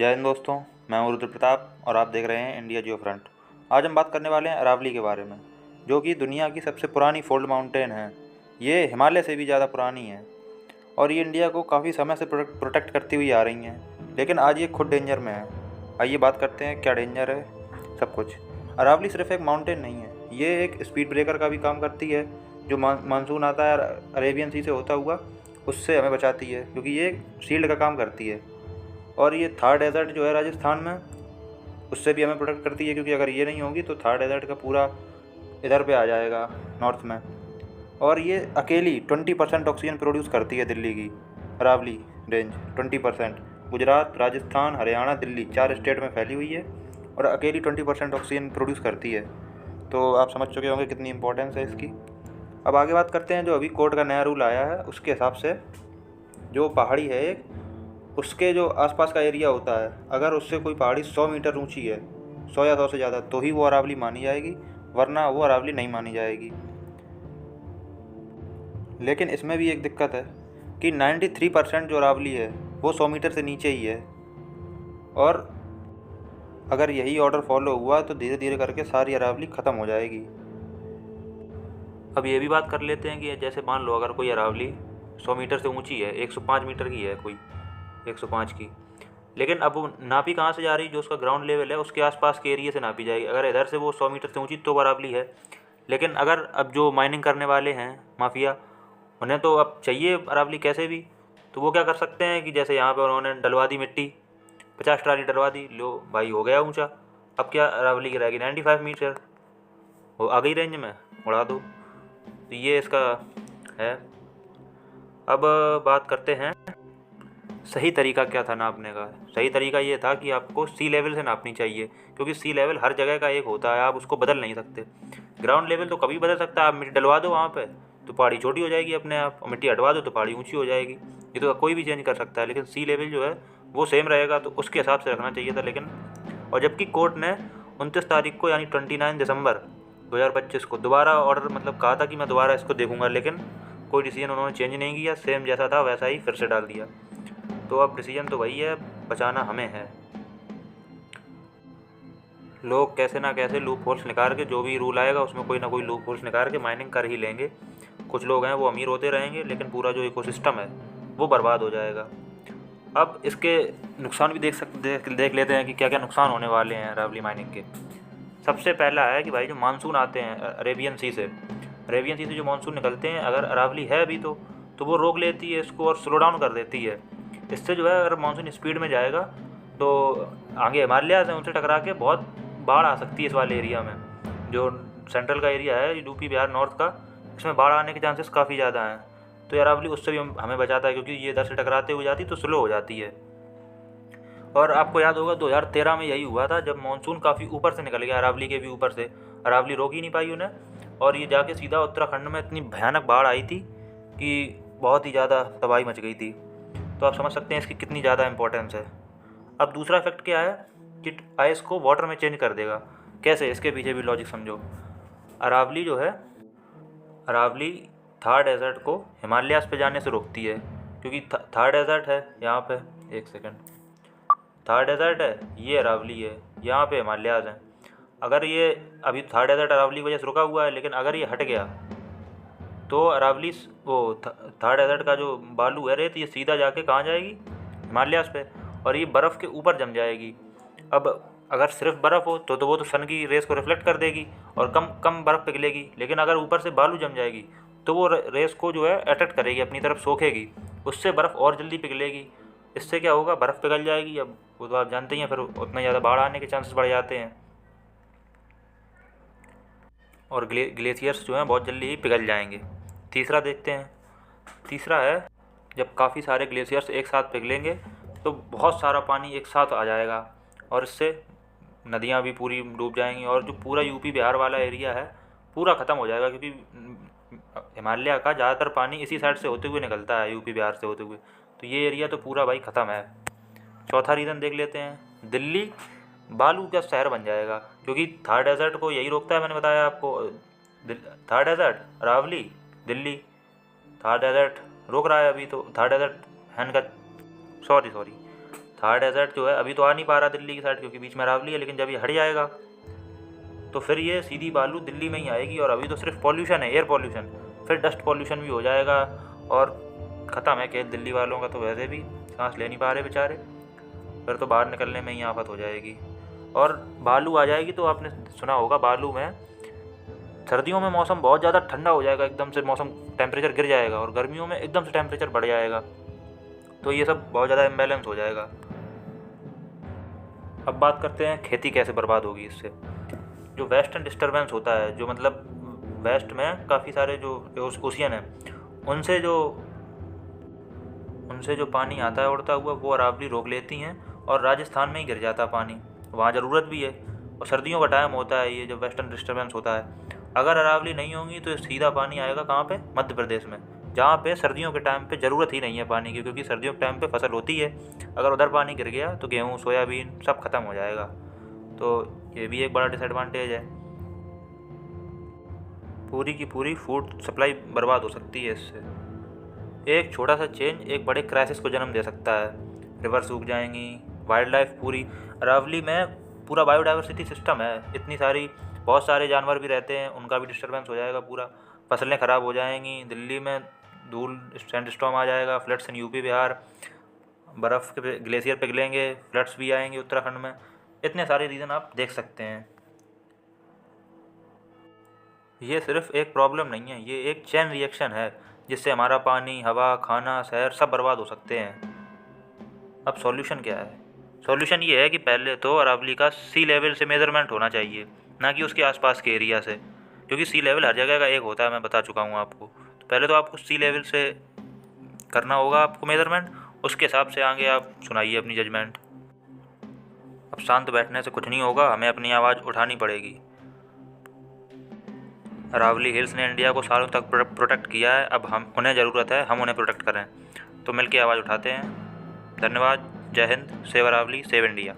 जय हिंद दोस्तों। मैं हूं रुद्र प्रताप और आप देख रहे हैं इंडिया जियो फ्रंट। आज हम बात करने वाले हैं अरावली के बारे में, जो कि दुनिया की सबसे पुरानी फोल्ड माउंटेन है। ये हिमालय से भी ज़्यादा पुरानी है और ये इंडिया को काफ़ी समय से प्रोटेक्ट करती हुई आ रही हैं, लेकिन आज ये खुद डेंजर में है। आइए बात करते हैं क्या डेंजर है सब कुछ। अरावली सिर्फ एक माउंटेन नहीं है, ये एक स्पीड ब्रेकर का भी काम करती है। जो मानसून आता है अरेबियन सी से होता हुआ, उससे हमें बचाती है, क्योंकि ये शील्ड का काम करती है। और ये थार डेज़र्ट जो है राजस्थान में, उससे भी हमें प्रोटेक्ट करती है, क्योंकि अगर ये नहीं होगी तो थार डेज़र्ट का पूरा इधर पे आ जाएगा नॉर्थ में। और ये अकेली 20% ऑक्सीजन प्रोड्यूस करती है दिल्ली की अरावली रेंज। 20%। गुजरात, राजस्थान, हरियाणा, दिल्ली 4 स्टेट में फैली हुई है और अकेली 20% ऑक्सीजन प्रोड्यूस करती है। तो आप समझ चुके होंगे कितनी इंपॉर्टेंस है इसकी। अब आगे बात करते हैं। जो अभी कोर्ट का नया रूल आया है उसके हिसाब से, जो पहाड़ी है एक, उसके जो आसपास का एरिया होता है, अगर उससे कोई पहाड़ी 100 मीटर ऊंची है, 100 या 100 से ज़्यादा, तो ही वो अरावली मानी जाएगी, वरना वो अरावली नहीं मानी जाएगी। लेकिन इसमें भी एक दिक्कत है कि 93% जो अरावली है वो 100 मीटर से नीचे ही है। और अगर यही ऑर्डर फॉलो हुआ तो धीरे धीरे करके सारी अरावली ख़त्म हो जाएगी। अब ये भी बात कर लेते हैं कि जैसे मान लो अगर कोई अरावली 100 मीटर से ऊंची है, 105 मीटर की है कोई, 105 की, लेकिन अब वो नापी कहाँ से जा रही, जो उसका ग्राउंड लेवल है उसके आसपास के एरिया से नापी जाएगी। अगर इधर से वो 100 मीटर से ऊंची तो अरावली है। लेकिन अगर अब जो माइनिंग करने वाले हैं माफिया, उन्हें तो अब चाहिए अरावली कैसे भी, तो वो क्या कर सकते हैं कि जैसे यहाँ पे उन्होंने डलवा दी मिट्टी, 50 ट्राली डलवा दी, लो भाई हो गया ऊँचा। अब क्या अरावली की रहेगी 95 मीटर, वो आ गई रेंज में, उड़ा दो। तो ये इसका है। अब बात करते हैं सही तरीका क्या था नापने का। सही तरीका ये था कि आपको सी लेवल से नापनी चाहिए, क्योंकि सी लेवल हर जगह का एक होता है, आप उसको बदल नहीं सकते। ग्राउंड लेवल तो कभी बदल सकता है, आप मिट्टी डलवा दो वहाँ पे तो पहाड़ी छोटी हो जाएगी अपने आप, और मिट्टी हटवा दो तो पहाड़ी ऊंची हो जाएगी। ये तो कोई भी चेंज कर सकता है, लेकिन सी लेवल जो है वो सेम रहेगा, तो उसके हिसाब से रखना चाहिए था। लेकिन और जबकि कोर्ट ने 29 तारीख को यानी 29 दिसंबर 2025 को दोबारा ऑर्डर मतलब कहा था कि मैं दोबारा इसको देखूंगा, लेकिन कोई डिसीजन उन्होंने चेंज नहीं किया, सेम जैसा था वैसा ही फिर से डाल दिया। तो अब डिसीजन तो वही है, बचाना हमें है। लोग कैसे ना कैसे लूप होल्स निकाल के, जो भी रूल आएगा उसमें कोई ना कोई लूप होल्स निकाल के माइनिंग कर ही लेंगे। कुछ लोग हैं वो अमीर होते रहेंगे, लेकिन पूरा जो इकोसिस्टम है वो बर्बाद हो जाएगा। अब इसके नुकसान भी देख लेते हैं कि क्या क्या नुकसान होने वाले हैं अरावली माइनिंग के। सबसे पहला है कि भाई जो मानसून आते हैं अरेबियन सी से, जो मानसून निकलते हैं, अगर अरावली है अभी तो वो रोक लेती है इसको और स्लो डाउन कर देती है। इससे जो है अगर मानसून स्पीड में जाएगा तो आगे हिमालयाज़ हैं उनसे टकरा के बहुत बाढ़ आ सकती है इस वाले एरिया में। जो सेंट्रल का एरिया है यूपी बिहार नॉर्थ का, इसमें बाढ़ आने के चांसेस काफ़ी ज़्यादा हैं। तो ये अरावली उससे भी हमें बचाता है, क्योंकि ये इधर से टकराते हुए जाती तो स्लो हो जाती है। और आपको याद होगा 2013 में यही हुआ था, जब मानसून काफ़ी ऊपर से निकल गया, अरावली के भी ऊपर से। अरावली रोक ही नहीं पाई उन्हें, और ये जाके सीधा उत्तराखंड में इतनी भयानक बाढ़ आई थी कि बहुत ही ज़्यादा तबाही मच गई थी। तो आप समझ सकते हैं इसकी कितनी ज़्यादा इंपॉर्टेंस है। अब दूसरा इफेक्ट क्या है कि आइस को वाटर में चेंज कर देगा। कैसे, इसके पीछे भी लॉजिक समझो। अरावली जो है, अरावली थार डेजर्ट को हिमालयाज़ पे जाने से रोकती है, क्योंकि थार डेजर्ट है यहाँ पे, एक सेकंड, थार डेजर्ट है, ये अरावली है, यहाँ पे हिमालयाज़ हैं। अगर ये अभी थार डेजर्ट अरावली की वजह से रुका हुआ है, लेकिन अगर ये हट गया तो अरावली वो थार डेजर्ट का जो बालू है, रेत, ये सीधा जाके कहाँ जाएगी, हिमालयाज़ पे, और ये बर्फ़ के ऊपर जम जाएगी। अब अगर सिर्फ बर्फ़ हो तो वो तो सन की रेस को रिफ्लेक्ट कर देगी और कम कम बर्फ़ पिघलेगी, लेकिन अगर ऊपर से बालू जम जाएगी तो वो रेस को जो है अट्रैक्ट करेगी, अपनी तरफ सोखेगी, उससे बर्फ़ और जल्दी पिघलेगी। इससे क्या होगा, बर्फ़ पिघल जाएगी। अब वो तो आप जानते ही हैं, फिर उतना ज़्यादा बाढ़ आने के चांसेस बढ़ जाते हैं और ग्लेशियर्स जो हैं बहुत जल्दी ही पिघल जाएंगे। तीसरा देखते हैं। तीसरा है, जब काफ़ी सारे ग्लेशियर्स एक साथ पिघलेंगे तो बहुत सारा पानी एक साथ आ जाएगा, और इससे नदियाँ भी पूरी डूब जाएंगी, और जो पूरा यूपी बिहार वाला एरिया है पूरा ख़त्म हो जाएगा, क्योंकि हिमालय का ज़्यादातर पानी इसी साइड से होते हुए निकलता है, यूपी बिहार से होते हुए। तो ये एरिया तो पूरा भाई ख़त्म है। चौथा रीज़न देख लेते हैं। दिल्ली बालू का शहर बन जाएगा, क्योंकि थार डेजर्ट को यही रोकता है, मैंने बताया आपको। थार डेजर्ट, अरावली, दिल्ली। थार डेजर्ट रोक रहा है अभी, तो थार डेजर्ट हैन का सॉरी थार डेजर्ट जो है अभी तो आ नहीं पा रहा दिल्ली की साइड, क्योंकि बीच में अरावली है, लेकिन जब ये हट जाएगा तो फिर ये सीधी बालू दिल्ली में ही आएगी। और अभी तो सिर्फ पॉल्यूशन है, एयर पॉल्यूशन, फिर डस्ट पॉल्यूशन भी हो जाएगा और ख़त्म है खेल दिल्ली वालों का। तो वैसे भी सांस ले नहीं पा रहे बेचारे, फिर तो बाहर निकलने में ही आफत हो जाएगी। और बालू आ जाएगी तो आपने सुना होगा, बालू में सर्दियों में मौसम बहुत ज़्यादा ठंडा हो जाएगा, एकदम से मौसम टेम्परेचर गिर जाएगा, और गर्मियों में एकदम से टेम्परेचर बढ़ जाएगा। तो ये सब बहुत ज़्यादा इम्बैलेंस हो जाएगा। अब बात करते हैं खेती कैसे बर्बाद होगी इससे। जो वेस्टर्न डिस्टर्बेंस होता है, जो मतलब वेस्ट में काफ़ी सारे जो ओशियन है, उनसे जो पानी आता है उड़ता हुआ, वो अरावली रोक लेती हैं और राजस्थान में ही गिर जाता पानी। वहाँ ज़रूरत भी है, और सर्दियों का टाइम होता है ये, जो वेस्टर्न डिस्टर्बेंस होता है। अगर अरावली नहीं होंगी तो सीधा पानी आएगा कहाँ पे? मध्य प्रदेश में, जहाँ पे सर्दियों के टाइम पे ज़रूरत ही नहीं है पानी की, क्योंकि सर्दियों के टाइम पे फसल होती है। अगर उधर पानी गिर गया तो गेहूँ, सोयाबीन सब खत्म हो जाएगा। तो ये भी एक बड़ा डिसएडवांटेज है। पूरी की पूरी फूड सप्लाई बर्बाद हो सकती है इससे। एक छोटा सा चेंज एक बड़े क्राइसिस को जन्म दे सकता है। रिवर सूख जाएंगी, वाइल्ड लाइफ पूरी, अरावली में पूरा बायोडाइवर्सिटी सिस्टम है, इतनी सारी, बहुत सारे जानवर भी रहते हैं, उनका भी डिस्टर्बेंस हो जाएगा पूरा। फसलें ख़राब हो जाएंगी, दिल्ली में धूल सैंडस्टॉर्म आ जाएगा, फ्लड्स इन यूपी बिहार, बर्फ़ के ग्लेशियर पिघलेंगे, फ्लड्स भी आएंगे उत्तराखंड में। इतने सारे रीज़न आप देख सकते हैं। ये सिर्फ एक प्रॉब्लम नहीं है, ये एक चेन रिएक्शन है, जिससे हमारा पानी, हवा, खाना, शहर सब बर्बाद हो सकते हैं। अब सॉल्यूशन क्या है? सॉल्यूशन ये है कि पहले तो अरावली का सी लेवल से मेज़रमेंट होना चाहिए, ना कि उसके आसपास के एरिया से, क्योंकि सी लेवल हर जगह का एक होता है, मैं बता चुका हूँ आपको। तो पहले तो आपको सी लेवल से करना होगा आपको मेज़रमेंट, उसके हिसाब से आगे आप सुनाइए अपनी जजमेंट। अब शांत बैठने से कुछ नहीं होगा, हमें अपनी आवाज़ उठानी पड़ेगी। अरावली हिल्स ने इंडिया को सालों तक प्रोटेक्ट किया है, अब हम उन्हें ज़रूरत है हम उन्हें प्रोटेक्ट करें। तो मिलकर आवाज़ उठाते हैं। धन्यवाद। जय Hind. Save Aravalli, save India.